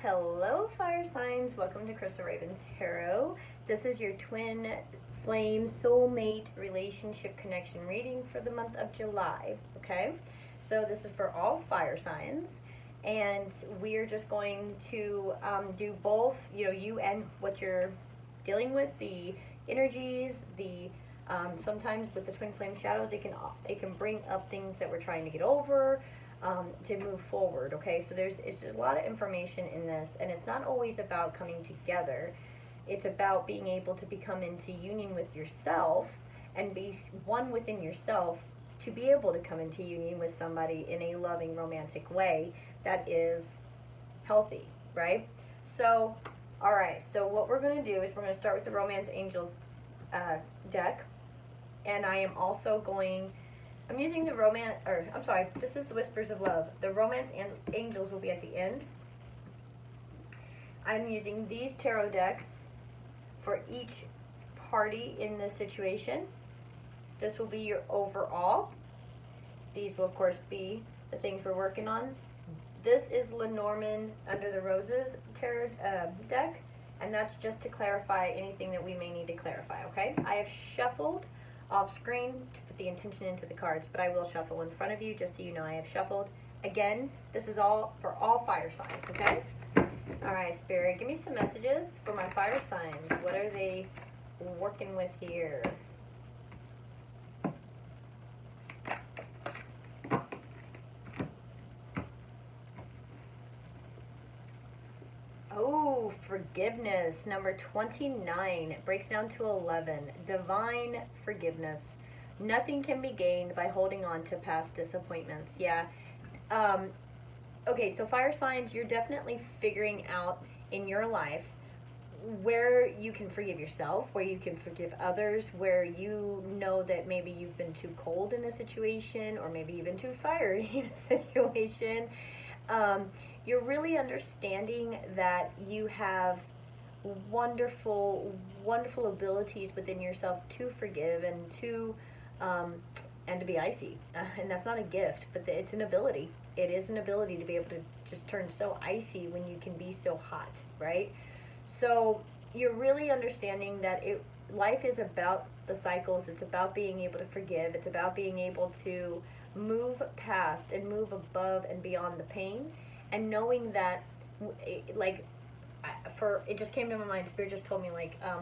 Hello, fire signs. Welcome to Crystal Raven Tarot. This is your twin flame soulmate relationship connection reading for the month of July. Okay, so this is for all fire signs, and we're just going to do both. You and what you're dealing with, the energies, the sometimes with the twin flame shadows, it can bring up things that we're trying to get over. To move forward. Okay, so it's a lot of information in this, and it's not always about coming together. It's about being able to become into union with yourself and be one within yourself to be able to come into union with somebody in a loving, romantic way that is healthy, right? So, all right, so what we're going to do is we're going to start with the Romance Angels deck, and I'm using this is the Whispers of Love. The Romance Angels will be at the end. I'm using these tarot decks for each party in this situation. This will be your overall. These will, of course, be the things we're working on. This is Lenormand Under the Roses tarot deck, and that's just to clarify anything that we may need to clarify, okay? I have shuffled off screen to put the intention into the cards, but I will shuffle in front of you just so you know I have shuffled. Again, this is all for all fire signs, okay? All right, Spirit, give me some messages for my fire signs. What are they working with here? Oh, forgiveness, number 29. It breaks down to 11. Divine forgiveness. Nothing can be gained by holding on to past disappointments. Yeah. Okay, so fire signs, you're definitely figuring out in your life where you can forgive yourself, where you can forgive others, where you know that maybe you've been too cold in a situation, or maybe you've been too fiery in a situation. You're really understanding that you have wonderful, wonderful abilities within yourself to forgive and to be icy. And that's not a gift, but it's an ability. It is an ability to be able to just turn so icy when you can be so hot, right? So you're really understanding that life is about the cycles. It's about being able to forgive. It's about being able to move past and move above and beyond the pain. And knowing that, it just came to my mind, Spirit just told me,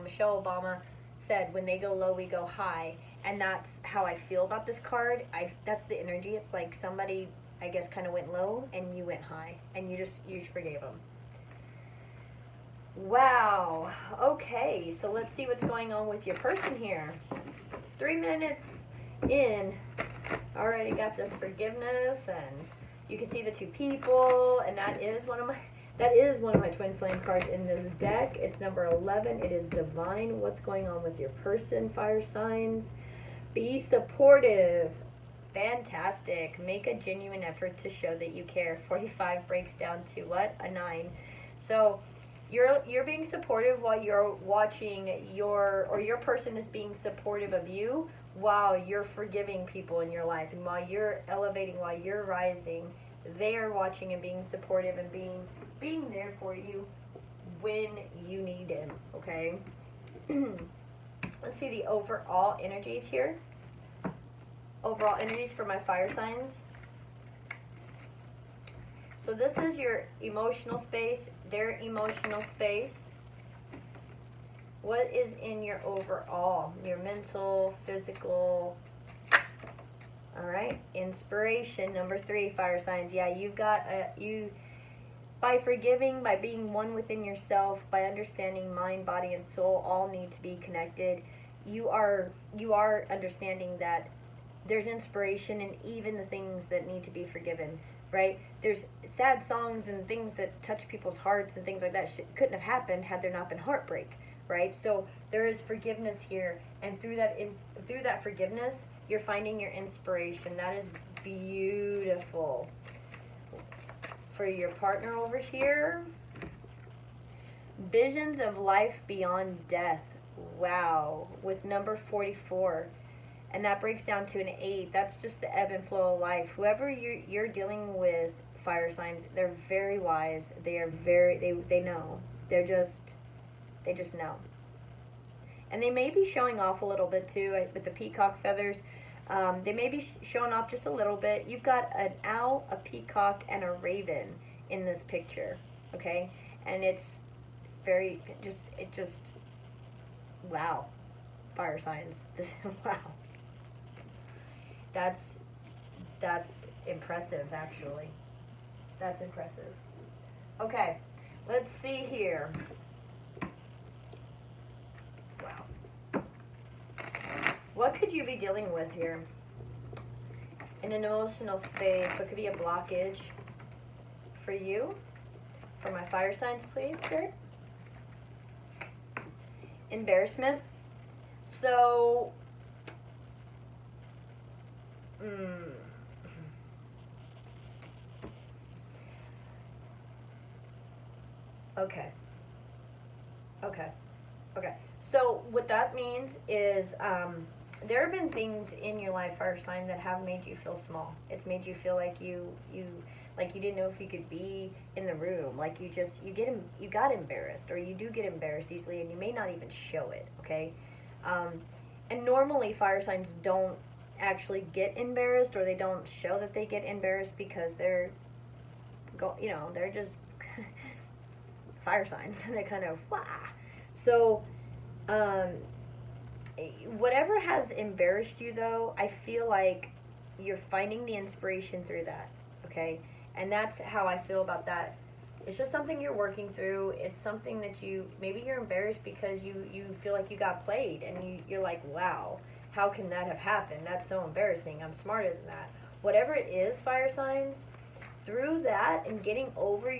Michelle Obama said, when they go low, we go high. And that's how I feel about this card. That's the energy. It's like somebody, I guess, kind of went low and you went high. And you forgave them. Wow. Okay, so let's see what's going on with your person here. 3 minutes in. Already got this forgiveness, and you can see the two people, and that is one of my twin flame cards in this deck. It's number 11. It is divine. What's going on with your person, fire signs? Be supportive. Fantastic. Make a genuine effort to show that you care. 45 breaks down to what? A 9. So you're being supportive while you're watching your person is being supportive of you while you're forgiving people in your life, and while you're elevating, while you're rising, they are watching and being supportive and being there for you when you need them, okay? Let's see the overall energies here. Overall energies for my fire signs. So this is your emotional space, their emotional space. What is in your overall? Your mental, physical. All right. Inspiration, number 3, fire signs. Yeah, you've got by forgiving, by being one within yourself, by understanding mind, body, and soul all need to be connected. You are understanding that there's inspiration in even the things that need to be forgiven, right? There's sad songs and things that touch people's hearts and things like that couldn't have happened had there not been heartbreak, right? So there is forgiveness here, and through that forgiveness, you're finding your inspiration. That is beautiful. For your partner over here, visions of life beyond death. Wow, with number 44. And that breaks down to an 8. That's just the ebb and flow of life. Whoever you're dealing with, fire signs. They're very wise. They are they know. They just know. And they may be showing off a little bit too with the peacock feathers. They may be showing off just a little bit. You've got an owl, a peacock, and a raven in this picture, okay? And it's very, wow. Fire signs. Wow. That's impressive, actually. That's impressive. Okay, let's see here. Wow. What could you be dealing with here? In an emotional space, what could be a blockage for you? For my fire signs, please, Spirit. Embarrassment. So, okay. So what that means is there have been things in your life, fire sign, that have made you feel small. It's made you feel like you didn't know if you could be in the room. Like you got embarrassed, or you do get embarrassed easily, and you may not even show it. Okay, and normally fire signs don't actually get embarrassed, or they don't show that they get embarrassed because they're just fire signs, and they're kind of wah. So, whatever has embarrassed you, though, I feel like you're finding the inspiration through that, okay? And that's how I feel about that. It's just something you're working through. It's something that maybe you're embarrassed because you feel like you got played, and you're like, wow, how can that have happened? That's so embarrassing. I'm smarter than that. Whatever it is, fire signs, through that and getting over,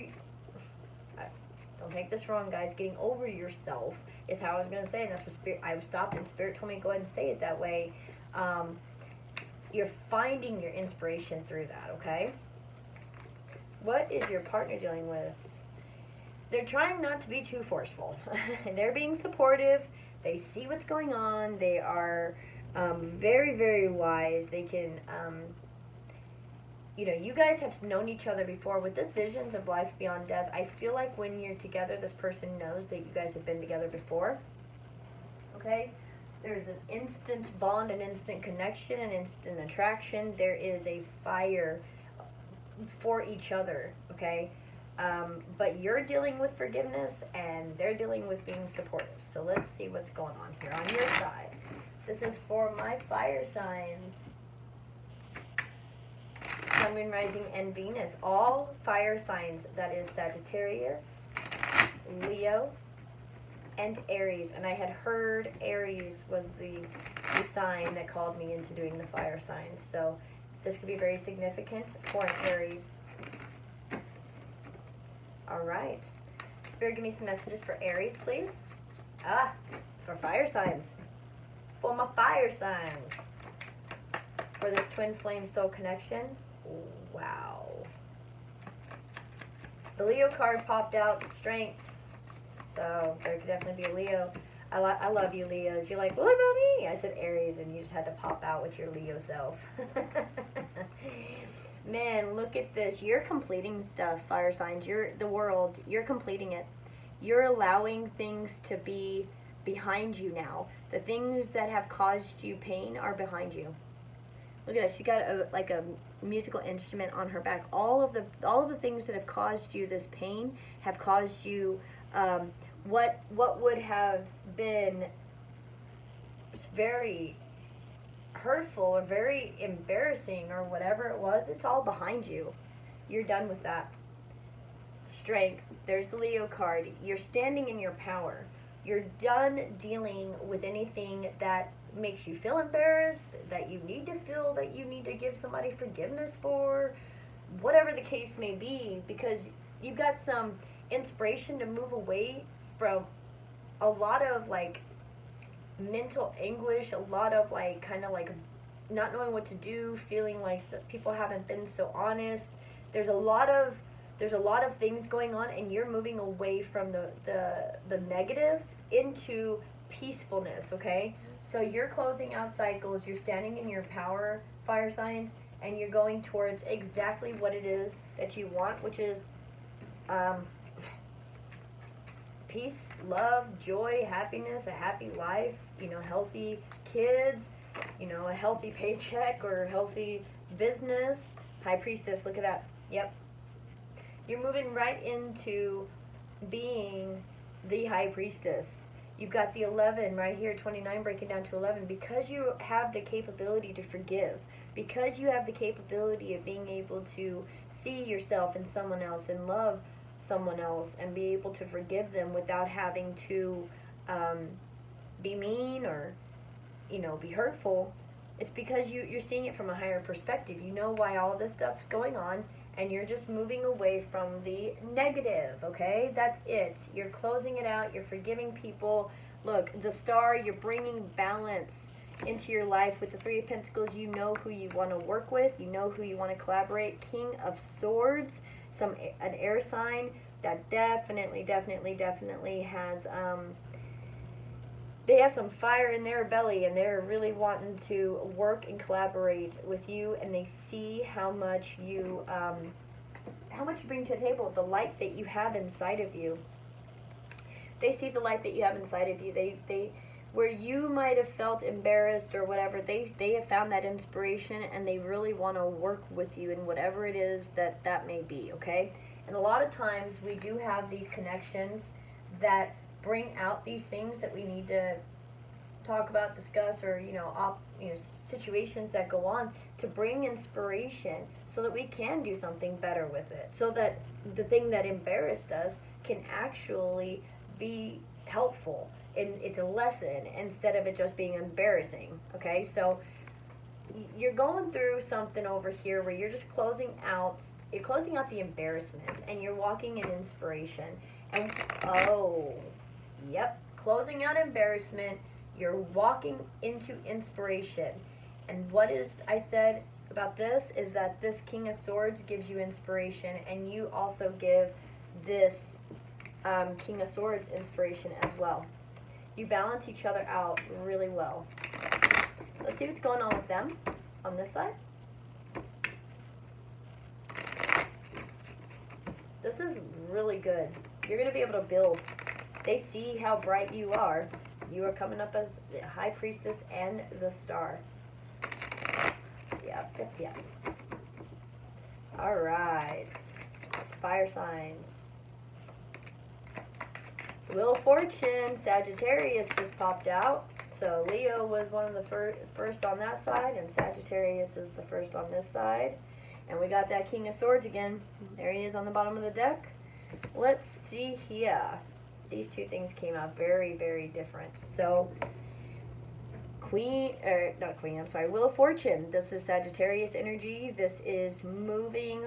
don't take this wrong, guys, getting over yourself is how I was going to say it, and that's what Spirit, I stopped, and Spirit told me to go ahead and say it that way. You're finding your inspiration through that, okay? What is your partner dealing with? They're trying not to be too forceful. They're being supportive. They see what's going on. They are very, very wise. They can, you guys have known each other before. With this visions of life beyond death, I feel like when you're together, this person knows that you guys have been together before. Okay? There's an instant bond, an instant connection, an instant attraction. There is a fire for each other, okay? But you're dealing with forgiveness, and they're dealing with being supportive. So let's see what's going on here on your side. This is for my fire signs. Sun, Moon, Rising, and Venus. All fire signs, that is Sagittarius, Leo, and Aries. And I had heard Aries was the sign that called me into doing the fire signs. So this could be very significant for an Aries. All right. Spirit, give me some messages for Aries, please. For fire signs. For my fire signs. For this twin flame soul connection. Wow. The Leo card popped out. Strength. So there could definitely be a Leo. I love you, Leos. You're like, what about me? I said Aries, and you just had to pop out with your Leo self. Man, look at this. You're completing stuff, fire signs. You're the world. You're completing it. You're allowing things to be behind you now. The things that have caused you pain are behind you. Look at this. She got a musical instrument on her back. All of the things that have caused you this pain have caused you what would have been very hurtful or very embarrassing or whatever it was. It's all behind you. You're done with that. Strength. There's the Leo card. You're standing in your power. You're done dealing with anything that makes you feel embarrassed, that you need to feel that you need to give somebody forgiveness for, whatever the case may be, because you've got some inspiration to move away from a lot of like mental anguish, a lot of like kind of like not knowing what to do, feeling like people haven't been so honest. There's a lot of things going on, and you're moving away from the negative into peacefulness, okay? So you're closing out cycles, you're standing in your power, fire signs, and you're going towards exactly what it is that you want, which is peace, love, joy, happiness, a happy life, healthy kids, a healthy paycheck or healthy business. High Priestess, look at that. Yep. You're moving right into being the High Priestess. You've got the 11 right here, 29 breaking down to 11, because you have the capability to forgive, because you have the capability of being able to see yourself in someone else and love someone else and be able to forgive them without having to be mean or be hurtful. It's because you're seeing it from a higher perspective. You know why all this stuff's going on, and you're just moving away from the negative, okay? That's it. You're closing it out. You're forgiving people. Look, the star, you're bringing balance into your life with the Three of Pentacles. You know who you want to work with. You know who you want to collaborate. King of Swords, an air sign that definitely has they have some fire in their belly, and they're really wanting to work and collaborate with you, and they see how much you bring to the table, the light that you have inside of you. They see the light that you have inside of you. They where you might have felt embarrassed or whatever, they have found that inspiration, and they really want to work with you in whatever it is that may be, okay? And a lot of times we do have these connections that bring out these things that we need to talk about, discuss, or situations that go on to bring inspiration so that we can do something better with it, so that the thing that embarrassed us can actually be helpful, and it's a lesson instead of it just being embarrassing. Okay, so you're going through something over here where you're just closing out the embarrassment, and you're walking in inspiration. And closing out embarrassment, you're walking into inspiration. And what is I said about this is that this King of Swords gives you inspiration, and you also give this King of Swords inspiration as well. You balance each other out really well. Let's see what's going on with them on this side. This is really good. You're going to be able to build. They see how bright you are. You are coming up as the High Priestess and the Star. Yep. All right. Fire signs. Wheel of Fortune, Sagittarius just popped out. So Leo was one of the first on that side, and Sagittarius is the first on this side. And we got that King of Swords again. There he is on the bottom of the deck. Let's see here. These two things came out very, very different. So Wheel of Fortune. This is Sagittarius energy. This is moving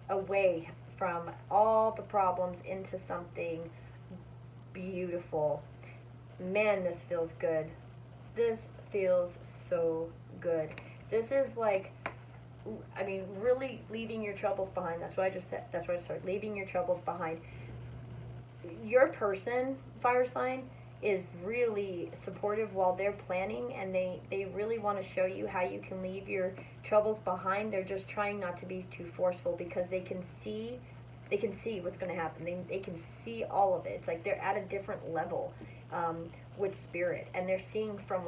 away from all the problems into something beautiful. Man, this feels good. This feels so good. This is like, really leaving your troubles behind. That's what I started. Leaving your troubles behind. Your person, fire sign, is really supportive while they're planning, and they really want to show you how you can leave your troubles behind. They're just trying not to be too forceful, because they can see what's going to happen. They can see all of it. It's like they're at a different level with spirit, and they're seeing from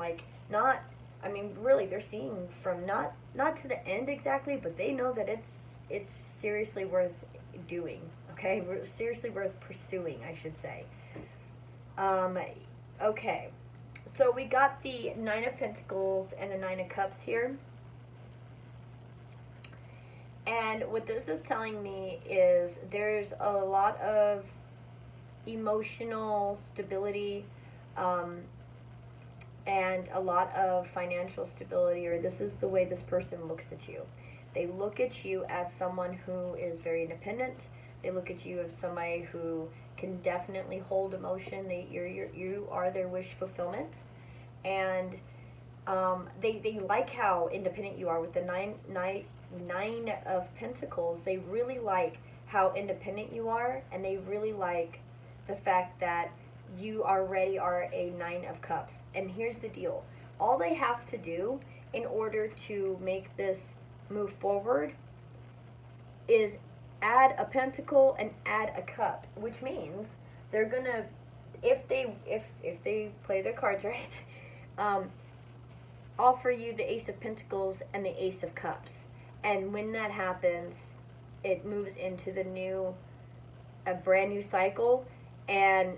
they're seeing from not to the end exactly, but they know that it's seriously worth doing. Okay, seriously worth pursuing, I should say. Okay, so we got the Nine of Pentacles and the Nine of Cups here. And what this is telling me is there's a lot of emotional stability and a lot of financial stability, or this is the way this person looks at you. They look at you as someone who is very independent. They look at you as somebody who can definitely hold emotion. You are their wish fulfillment, and they like how independent you are with the nine of Pentacles. They really like how independent you are, and they really like the fact that you already are a Nine of Cups. And here's the deal: all they have to do in order to make this move forward is add a pentacle and add a cup, which means they're gonna, if they play their cards right, offer you the Ace of Pentacles and the Ace of Cups. And when that happens, it moves into a brand new cycle. And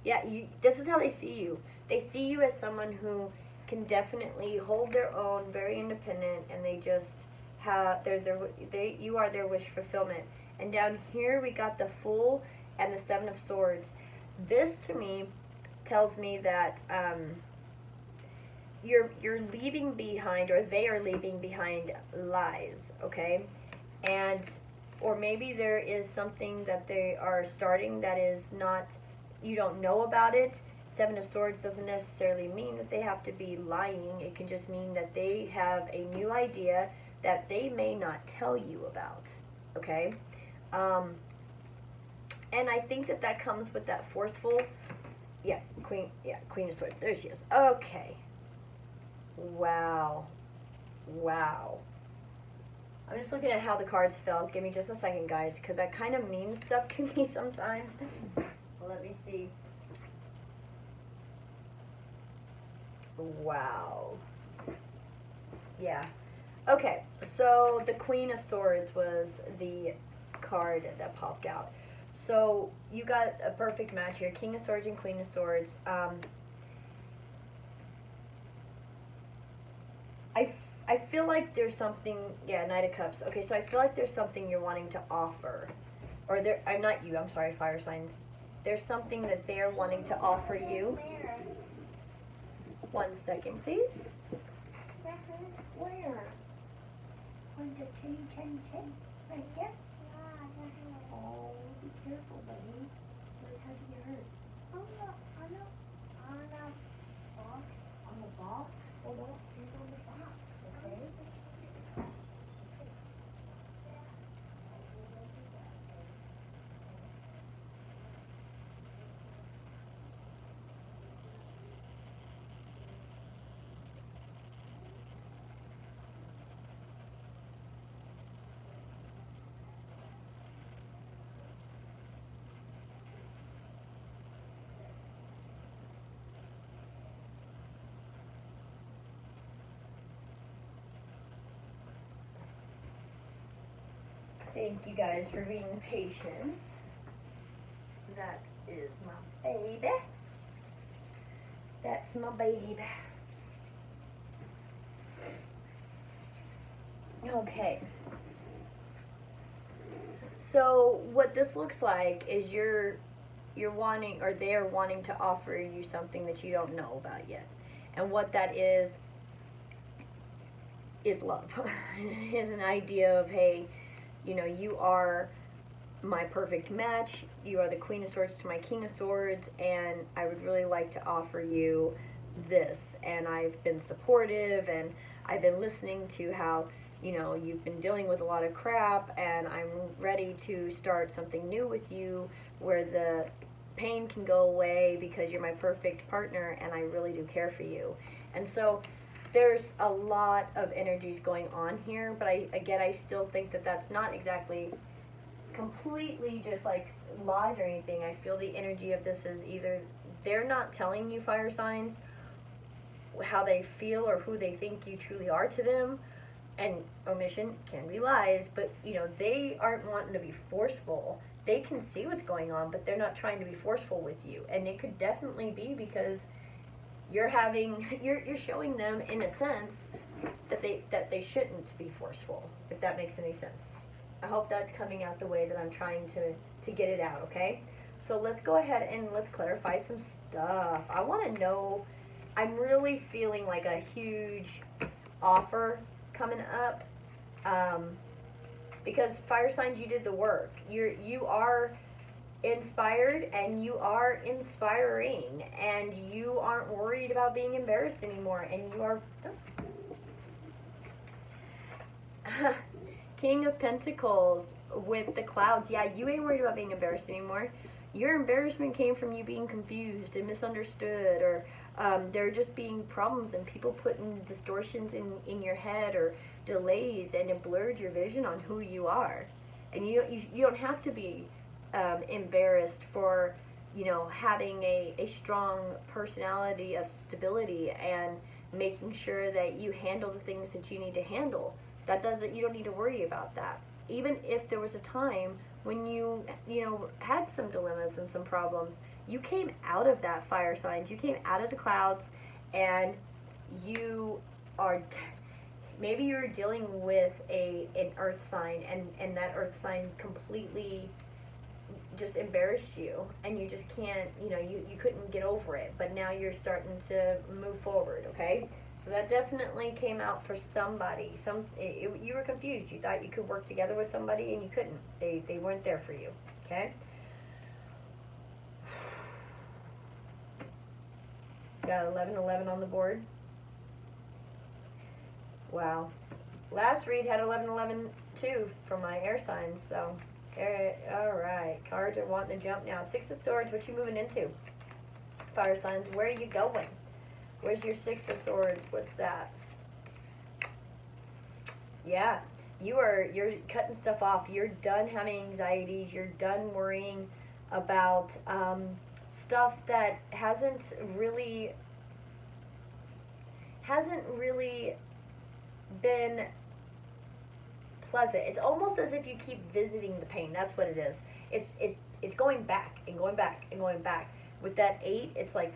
yeah, this is how they see you. They see you as someone who can definitely hold their own, very independent, and they just have you are their wish fulfillment. And down here we got the Fool and the Seven of Swords. This to me tells me that you're leaving behind, or they are leaving behind, lies, okay? And or maybe there is something that they are starting that is not, you don't know about it. Seven of Swords doesn't necessarily mean that they have to be lying. It can just mean that they have a new idea that they may not tell you about, okay? And I think that comes with that forceful, Queen of Swords. There she is. Okay. Wow. I'm just looking at how the cards fell. Give me just a second, guys, because that kind of means stuff to me sometimes. Let me see. Wow. Yeah. Okay, so the Queen of Swords was the card that popped out. So you got a perfect match here. King of Swords and Queen of Swords. I feel like there's something, Knight of Cups. Okay, so I feel like there's something you're wanting to offer. Or I'm not you, I'm sorry, fire signs. There's something that they're wanting to offer you. 1 second, please. Where? On the chin. Right there? Oh, be careful, buddy. How'd you get hurt? On the box. On the box? Well, don't stand on the box, okay? Thank you guys for being patient. That is my baby. That's my baby. Okay. So what this looks like is you're wanting, or they're wanting to offer you something that you don't know about yet. And what that is love. Is an idea of, hey, you are my perfect match. You are the Queen of Swords to my King of Swords, and I would really like to offer you this. And I've been supportive, and I've been listening to how, you've been dealing with a lot of crap, and I'm ready to start something new with you where the pain can go away because you're my perfect partner, and I really do care for you. And so there's a lot of energies going on here, but I still think that that's not exactly completely just like lies or anything. I feel the energy of this is either they're not telling you, fire signs, how they feel or who they think you truly are to them, and omission can be lies, but they aren't wanting to be forceful. They can see what's going on, but they're not trying to be forceful with you. And it could definitely be because you're showing them, in a sense, that they shouldn't be forceful, if that makes any sense. I hope that's coming out the way that I'm trying to get it out, okay? So let's go ahead and let's clarify some stuff. I want to know, I'm really feeling like a huge offer coming up, because fire signs, you did the work. You are inspired, and you are inspiring, and you aren't worried about being embarrassed anymore, and you are King of Pentacles with the clouds. Yeah, you ain't worried about being embarrassed anymore. Your embarrassment came from you being confused and misunderstood, or There just being problems and people putting distortions in your head or delays, and it blurred your vision on who you are. And you don't have to be embarrassed for, having a strong personality of stability and making sure that you handle the things that you need to handle. You don't need to worry about that. Even if there was a time when you had some dilemmas and some problems, you came out of that, fire signs. You came out of the clouds, and you are maybe you're dealing with an earth sign, and that earth sign completely just embarrassed you, and you just can't, you couldn't get over it, but now you're starting to move forward. Okay, so that definitely came out for somebody. You were confused. You thought you could work together with somebody, and you couldn't. They weren't there for you. Okay. Got 1111 on the board. Wow. Last read had 1111 too for my air signs. So, all right. Cards are wanting to jump now. Six of Swords. What you moving into? Fire signs. Where are you going? Where's your Six of Swords? What's that? Yeah. You're cutting stuff off. You're done having anxieties. You're done worrying about stuff that hasn't really been pleasant. It's almost as if you keep visiting the pain. That's what it is. It's going back and going back and going back. With that 8, it's like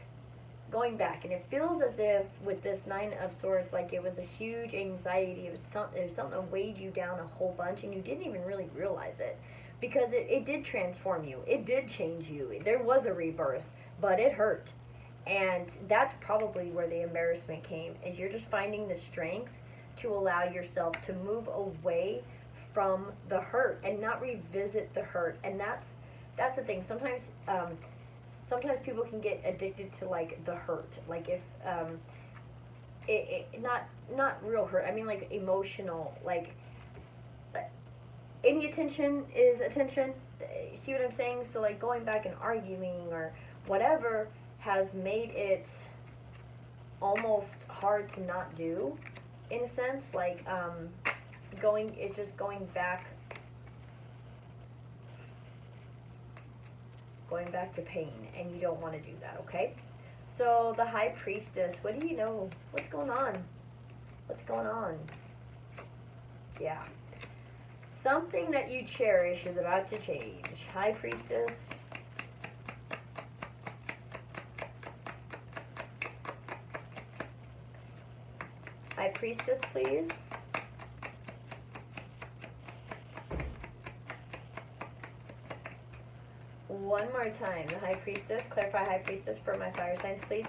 going back, and it feels as if with this 9 of Swords, like it was a huge anxiety. It was something that weighed you down a whole bunch, and you didn't even really realize it, because it did transform you. It did change you. There was a rebirth, but it hurt. And that's probably where the embarrassment came, is you're just finding the strength to allow yourself to move away from the hurt and not revisit the hurt. And that's the thing. Sometimes people can get addicted to like the hurt. Like if not real hurt. I mean like emotional. Like any attention is attention. See what I'm saying? So like going back and arguing or whatever has made it almost hard to not do, in a sense. Like it's just going back to pain, and you don't want to do that. Okay, so the High Priestess, what do you know? What's going on? Yeah, something that you cherish is about to change. High Priestess. High Priestess, please. One more time. The High Priestess. Clarify High Priestess for my fire signs, please.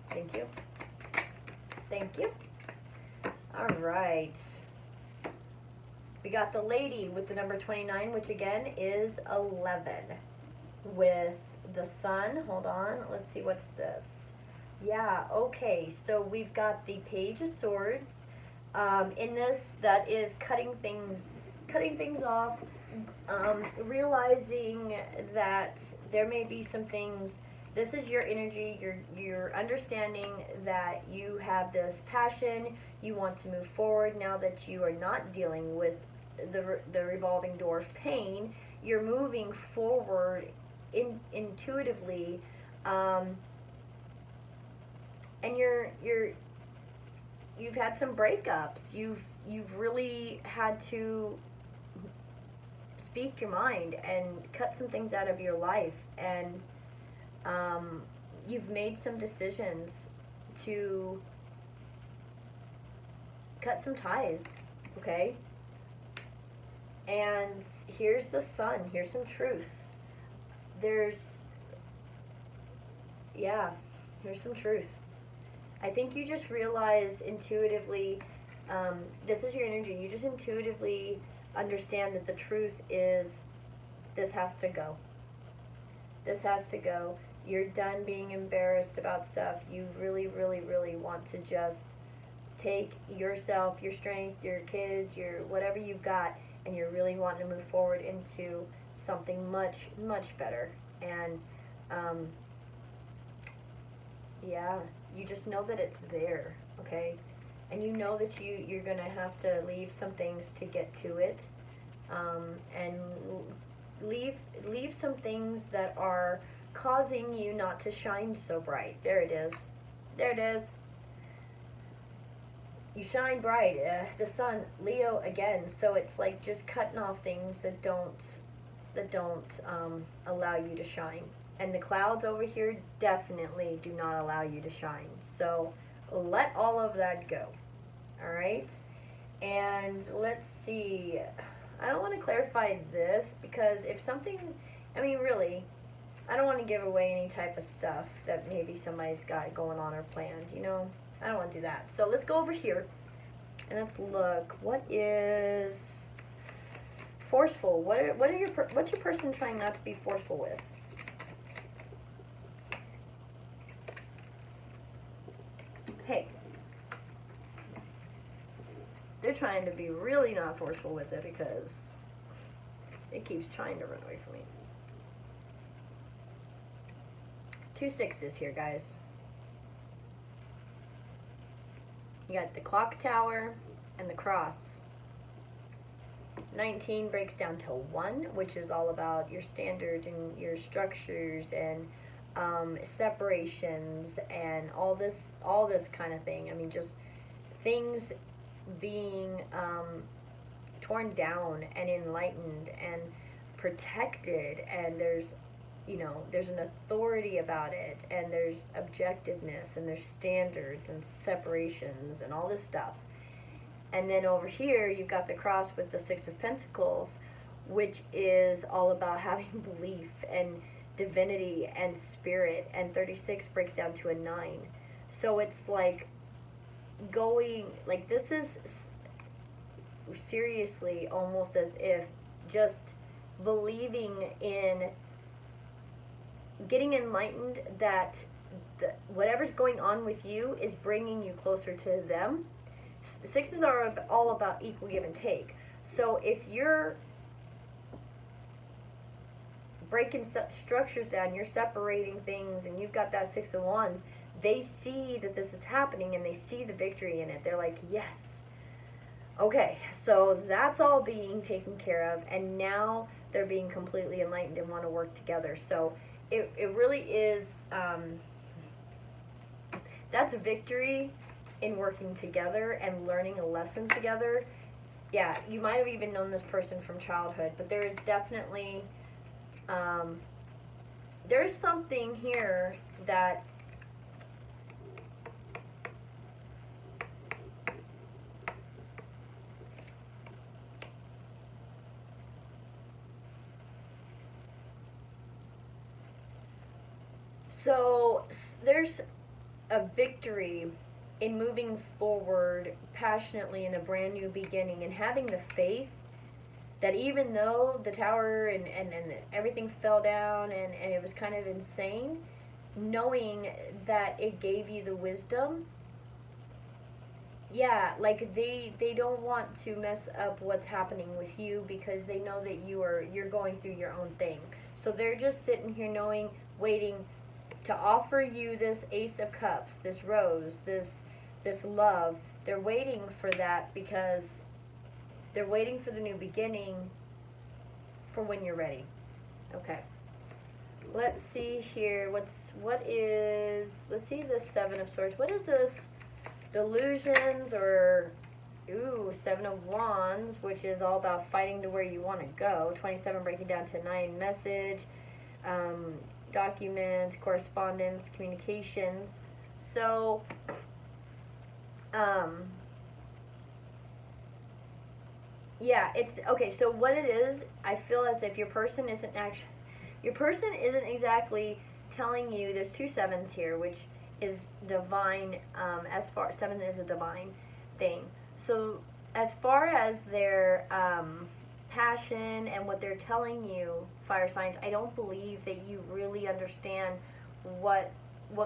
Thank you. Thank you. All right. We got the Lady with the number 29, which again is 11. With the Sun. Hold on. Let's see, what's this? Yeah, okay, so we've got the Page of Swords. In this, that is cutting things off, realizing that there may be some things. This is your energy. You're understanding that you have this passion. You want to move forward now that you are not dealing with the revolving door of pain. You're moving forward intuitively. And you've had some breakups. You've really had to speak your mind and cut some things out of your life, and you've made some decisions to cut some ties. Okay. And here's the Sun. Here's some truth. Here's some truth. I think you just realize intuitively, this is your energy. You just intuitively understand that the truth is, this has to go. This has to go. You're done being embarrassed about stuff. You really, really, really want to just take yourself, your strength, your kids, your whatever you've got, and you're really wanting to move forward into something much, much better. And Yeah, you just know that it's there, okay? And you know that you're gonna have to leave some things to get to it, and leave some things that are causing you not to shine so bright. There it is. There it is. You shine bright. The sun, Leo again. So it's like just cutting off things that don't allow you to shine. And the clouds over here definitely do not allow you to shine. So let all of that go. All right. And let's see. I don't want to clarify this because if something, I mean, really, I don't want to give away any type of stuff that maybe somebody's got going on or planned, you know? I don't want to do that. So let's go over here and let's look. What is forceful? What's your person trying not to be forceful with? Hey. They're trying to be really not forceful with it because it keeps trying to run away from me. 2 6s here, guys. You got the clock tower and the cross. 19 breaks down to 1, which is all about your standards and your structures and separations and all this kind of thing. I mean, just things being torn down and enlightened and protected, and there's an authority about it, and there's objectiveness, and there's standards and separations and all this stuff. And then over here you've got the cross with the 6 of Pentacles, which is all about having belief and divinity and spirit, and 36 breaks down to a 9. So it's like going, like, this is seriously almost as if just believing in getting enlightened that whatever's going on with you is bringing you closer to them. 6s are all about equal give and take. So if you're breaking structures down, you're separating things, and you've got that 6 of Wands, they see that this is happening and they see the victory in it. They're like, yes. Okay, so that's all being taken care of, and now they're being completely enlightened and want to work together. So it really is, that's victory in working together and learning a lesson together. Yeah, you might have even known this person from childhood, but there is definitely, there's something here that so there's a victory in moving forward passionately in a brand new beginning and having the faith that even though the tower and everything fell down and it was kind of insane, knowing that it gave you the wisdom. Yeah, like they don't want to mess up what's happening with you because they know that you're going through your own thing. So they're just sitting here knowing, waiting to offer you this Ace of Cups, this rose, this love. They're waiting for that because they're waiting for the new beginning for when you're ready. Okay. Let's see here. Let's see this 7 of Swords. What is this? Delusions or 7 of Wands, which is all about fighting to where you want to go. 27 breaking down to 9, message, documents, correspondence, communications. So yeah, it's okay. So what it is, I feel as if your person isn't exactly telling you. There's 2 7s here, which is divine. As far 7 is a divine thing. So as far as their passion and what they're telling you, fire signs, I don't believe that you really understand what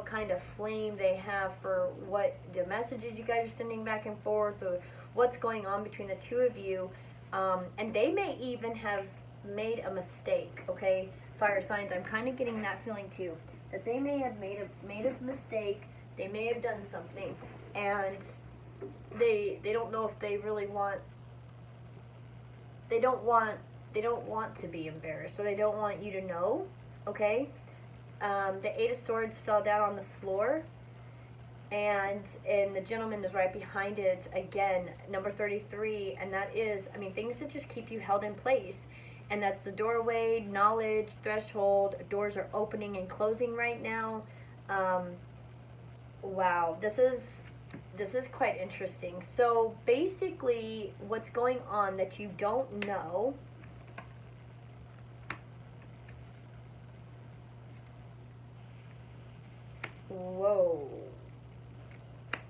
kind of flame they have for what the messages you guys are sending back and forth, or what's going on between the two of you. And they may even have made a mistake, okay? Fire signs, I'm kind of getting that feeling too. that they may have made a mistake. They may have done something, and they don't know if they really want. They don't want to be embarrassed, or they don't want you to know. Okay. The Eight of Swords fell down on the floor, and the gentleman is right behind it again, number 33, and that is, I mean, things that just keep you held in place, and that's the doorway, knowledge, threshold. Doors are opening and closing right now. Wow, this is quite interesting. So basically, what's going on that you don't know. Whoa.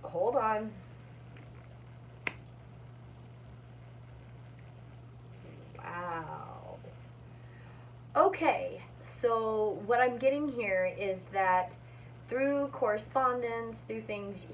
Hold on. Wow. Okay, so what I'm getting here is that through correspondence, through things,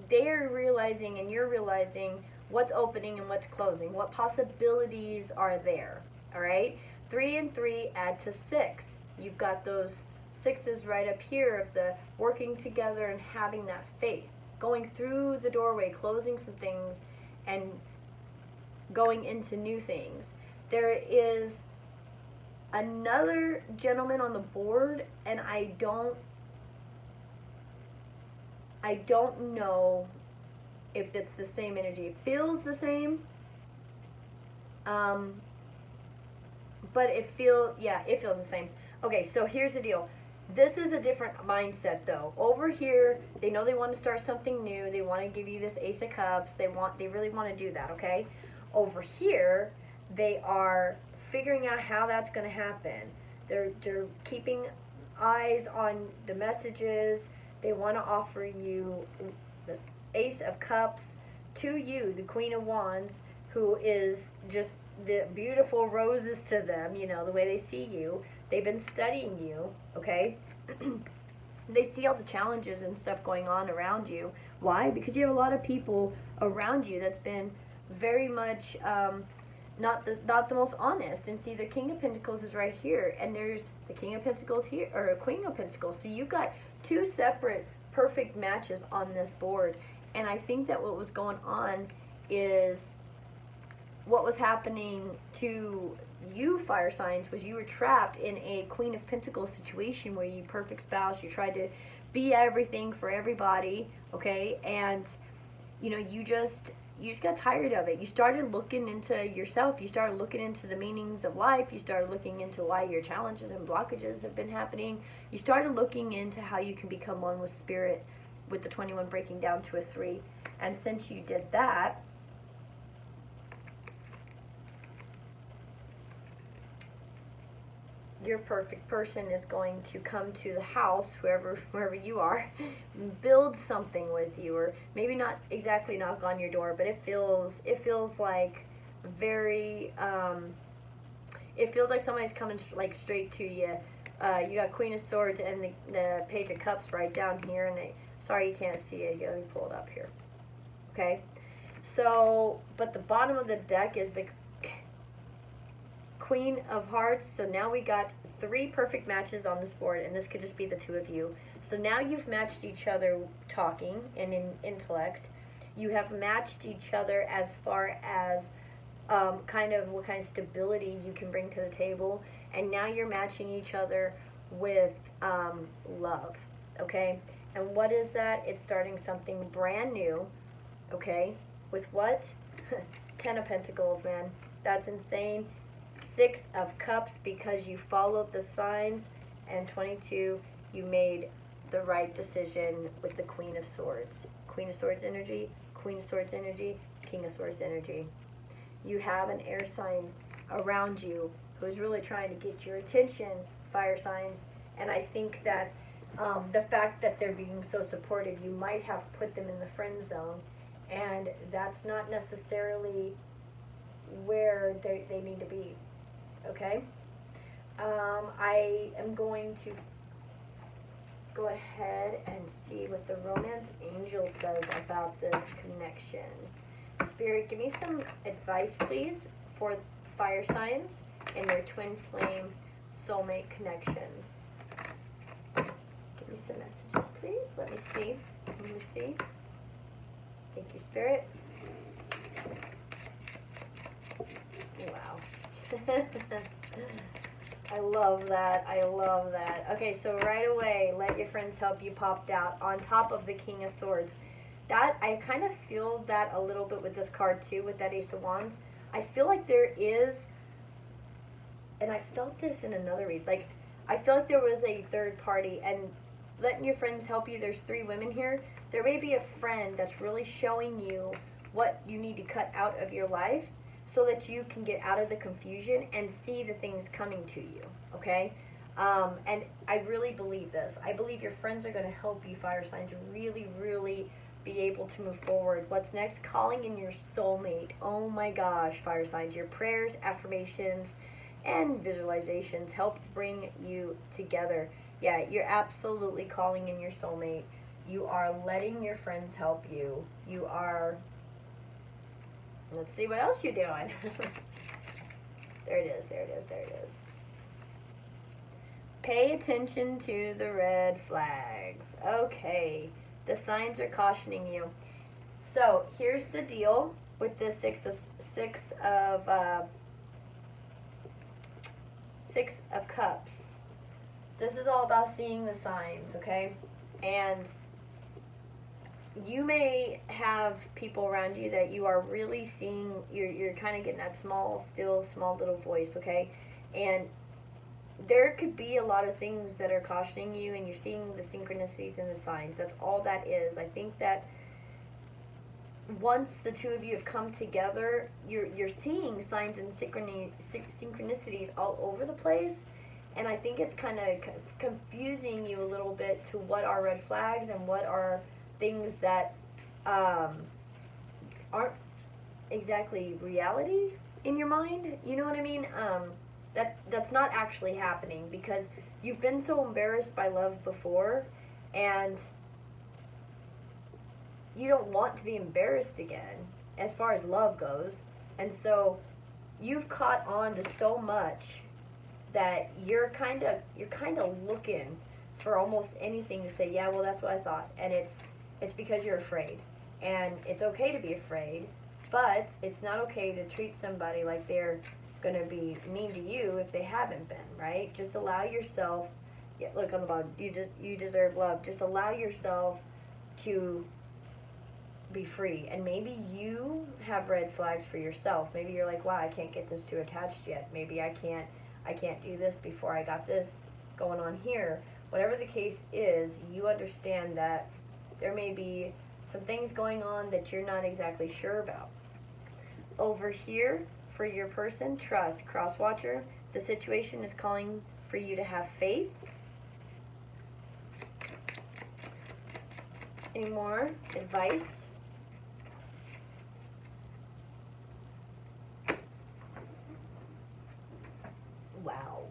they're realizing and you're realizing what's opening and what's closing, what possibilities are there, all right? 3 and 3 add to 6. You've got those 6s right up here of the working together and having that faith, going through the doorway, closing some things and going into new things. There is another gentleman on the board, and I don't know if it's the same energy. It feels the same, but it feels the same. Okay, so here's the deal. This is a different mindset, though. Over here, they know they want to start something new. They want to give you this Ace of Cups. They really want to do that, okay? Over here, they are figuring out how that's going to happen. They're keeping eyes on the messages. They want to offer you this Ace of Cups to you, the Queen of Wands, who is just the beautiful roses to them, you know, the way they see you. They've been studying you, okay? They see all the challenges and stuff going on around you. Why? Because you have a lot of people around you that's been very much not the most honest. And see, the King of Pentacles is right here, and there's the King of Pentacles here, or Queen of Pentacles. So you've got two separate perfect matches on this board. And I think that what was going on is what was happening to you, fire signs, was you were trapped in a Queen of Pentacles situation where you perfect spouse, you tried to be everything for everybody, okay? And you know, you just got tired of it. You started looking into yourself. You started looking into the meanings of life. You started looking into why your challenges and blockages have been happening. You started looking into how you can become one with spirit, with the 21 breaking down to a 3. And since you did that, your perfect person is going to come to the house, wherever you are, build something with you, or maybe not exactly knock on your door, but it feels like very, it feels like somebody's coming like straight to you. You got Queen of Swords and the Page of Cups right down here, and sorry you can't see it. Let me pull it up here. Okay, so but the bottom of the deck is the Queen of Hearts. So now we got 3 perfect matches on this board, and this could just be the 2 of you. So now you've matched each other talking and in intellect. You have matched each other as far as kind of what kind of stability you can bring to the table, and now you're matching each other with love, okay? And what is that? It's starting something brand new, okay? With what? 10 of Pentacles, man. That's insane. 6 of Cups, because you followed the signs, and 22, you made the right decision with the Queen of Swords. Queen of Swords energy, Queen of Swords energy, King of Swords energy. You have an air sign around you who's really trying to get your attention, fire signs, and I think that the fact that they're being so supportive, you might have put them in the friend zone, and that's not necessarily where they need to be. Okay, I am going to go ahead and see what the romance angel says about this connection. Spirit, give me some advice, please, for fire signs and their twin flame soulmate connections. Give me some messages, please. Let me see. Let me see. Thank you, Spirit. Wow. I love that. I love that. Okay, so right away, let your friends help you popped out on top of the King of Swords. That, I kind of feel that a little bit with this card too, with that Ace of Wands. I feel like there is, and I felt this in another read, like, I feel like there was a third party, and letting your friends help you, there's 3 women here. There may be a friend that's really showing you what you need to cut out of your life so that you can get out of the confusion and see the things coming to you, okay? And I really believe this. I believe your friends are going to help you, fire signs, really, really be able to move forward. What's next? Calling in your soulmate. Oh my gosh, fire signs. Your prayers, affirmations, and visualizations help bring you together. Yeah, you're absolutely calling in your soulmate. You are letting your friends help you. You are... Let's see what else you're doing. There it is, there it is, there it is. Pay attention to the red flags. Okay, the signs are cautioning you. So here's the deal with this six of cups. This is all about seeing the signs, okay? And you may have people around you that you are really seeing, you're kind of getting that small little voice, okay? And there could be a lot of things that are cautioning you, and you're seeing the synchronicities and the signs. That's all that is. I think that once the 2 of you have come together, you're seeing signs and synchronicities all over the place. And I think it's kind of confusing you a little bit to what are red flags and what are things that aren't exactly reality in your mind. You know what I mean? That's not actually happening because you've been so embarrassed by love before, and you don't want to be embarrassed again as far as love goes. And so you've caught on to so much that you're kind of looking for almost anything to say, yeah, well, that's what I thought. And it's because you're afraid. And it's okay to be afraid, but it's not okay to treat somebody like they're going to be mean to you if they haven't been, right? Just allow yourself, yeah, look on the bottom, you deserve love. Just allow yourself to be free. And maybe you have red flags for yourself. Maybe you're like, wow, I can't get this too attached yet. Maybe I can't do this before I got this going on here. Whatever the case is, you understand that there may be some things going on that you're not exactly sure about. Over here, for your person, trust, cross-watcher, the situation is calling for you to have faith. Any more advice? Wow.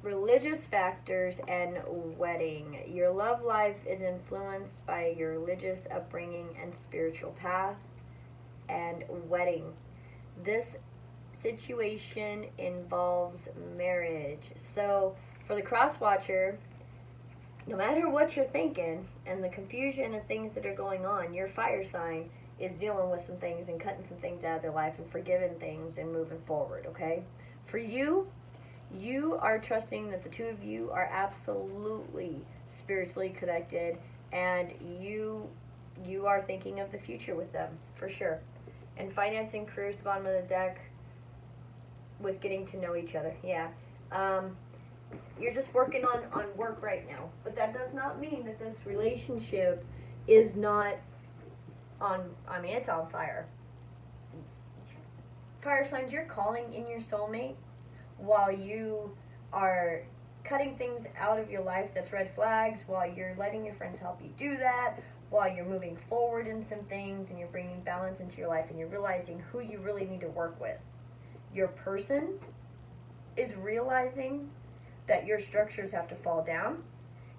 Religious factors and wedding. Your love life is influenced by your religious upbringing and spiritual path. And wedding. This situation involves marriage. So for the cross-watcher, no matter what you're thinking and the confusion of things that are going on, your fire sign is dealing with some things and cutting some things out of their life and forgiving things and moving forward, okay? For you, you are trusting that the 2 of you are absolutely spiritually connected, and you are thinking of the future with them, for sure. And finance and career is the bottom of the deck with getting to know each other, yeah. You're just working on work right now, but that does not mean that this relationship is not on, I mean, it's on fire. Fire signs, you're calling in your soulmate while you are cutting things out of your life that's red flags, while you're letting your friends help you do that, while you're moving forward in some things and you're bringing balance into your life and you're realizing who you really need to work with. Your person is realizing that your structures have to fall down,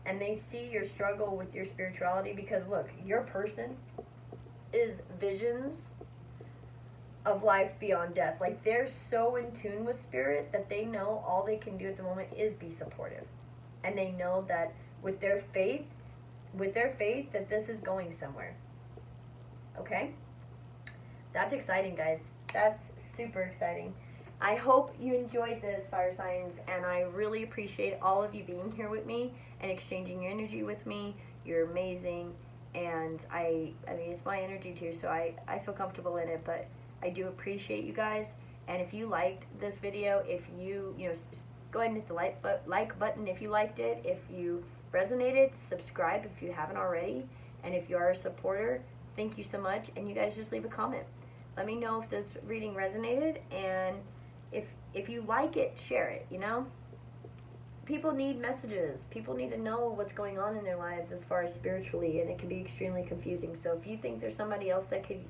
and they see your struggle with your spirituality because, look, your person is visions of life beyond death. Like, they're so in tune with spirit that they know all they can do at the moment is be supportive. And they know that with their faith that this is going somewhere. Okay? That's exciting, guys. That's super exciting. I hope you enjoyed this, fire signs, and I really appreciate all of you being here with me and exchanging your energy with me. You're amazing, and I mean, it's my energy too, so I feel comfortable in it, but I do appreciate you guys. And if you liked this video, if you go ahead and hit the like button if you liked it. If you resonated, subscribe if you haven't already. And if you are a supporter, thank you so much. And you guys just leave a comment. Let me know if this reading resonated, and if you like it, share it, People need messages. People need to know what's going on in their lives as far as spiritually, and it can be extremely confusing. So if you think there's somebody else that could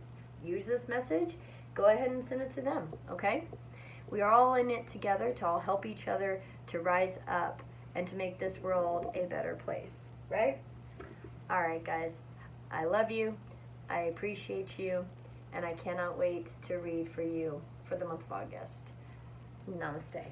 use this message, go ahead and send it to them, okay? We are all in it together to all help each other to rise up and to make this world a better place, right? All right, guys. I love you. I appreciate you. And I cannot wait to read for you for the month of August. Namaste.